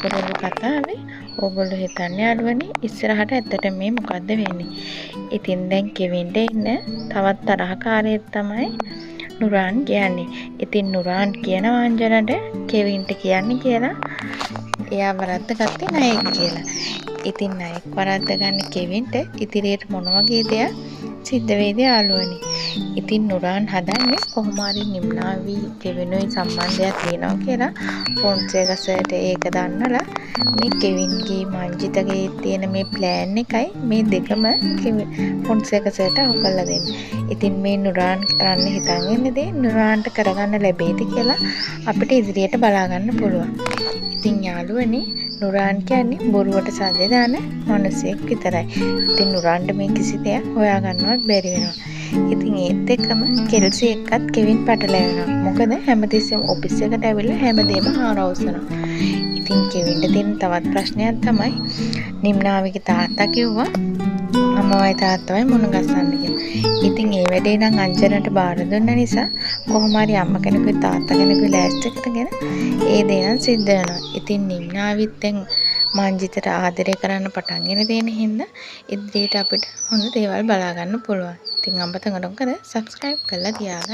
කුරුල්ල කතාවේ ඕගොල්ලෝ හිතන්නේ අඩුවනේ ඉස්සරහට ඇත්තට මේ මොකද්ද වෙන්නේ. ඉතින් දැන් කෙවින්ට ඉන්න තවත් තරහකාරයෙක් තමයි නුරාන් කියන්නේ. ඉතින් නුරාන් කියනවා අංජනට කෙවින්ට කියන්නේ කියලා එයා වරද්ද ගත්තේ නයෙක් කියලා. ඉතින් නයෙක් වරද්ද ගන්න කෙවින්ට ඉදිරියට මොන වගේ දෙයක් සිද්ධ වෙයිද යාළුවනේ. ඉතින් නුරාන් හදන්නේ කොහොම හරි නිම්නාවි කෙවිනුයි සම්බන්ධයක් තියෙනවා කියලා ෆොන්සේකසට ඒක දන්නලා මේ කෙවින්ගේ මංජිතගේ තියෙන මේ ප්ලෑන් එකයි මේ දෙකම ෆොන්සේකසට අහු කරලා දෙන්නේ. ඉතින් මේ නුරාන් කරන්න හිතන් ඉන්නේ දේ නුරාන්ට කරගන්න ලැබෙයිද කියලා අපිට ඉදිරියට බලා ගන්න පුළුවන්. ඉතින් යාළුවනේ නුරාන් කියන්නේ බොරුවට සද්ද දාන මිනිසෙක් විතරයි. ඉතින් නුරාන්ට මේ කිසි දෙයක් හොයාගන්නවත් බැරි වෙනවා. ඉතින් ඒත් එක්කම කෙල්සි එක්කත් කෙවින් පටලැවෙනවා. මොකද හැමතිස්සෙම ඔෆිස් එකට ඇවිල්ලා හැමදේම හාරවසනවා. ඉතින් කෙවින්ට තියෙන තවත් ප්‍රශ්නයක් තමයි නිම්නාවිගේ තාත්තා කිව්වා අම්මවයි තාත්තවයි මුණ ගස්සන්න කියලා. ඉතින් ඒ වැඩේ නම් අංජනට බාර දුන්න නිසා කොහොම හරි අම්මා කෙනෙකුයි තාත්තා කෙනෙකුයි ලෑස්ති කරගෙන ඒ දේ නම් සිද්ධ වෙනවා. ඉතින් නිම්නාවිත් දැන් මංජිතට ආදරය කරන්න පටන් ගෙන තියෙන හින්දා ඉදිරියට අපිට හොඳ දේවල් බලා ගන්න පුළුවන්. ඉතින් අම්බතඟඩොන් කර subscribe කරලා තියාගන්න.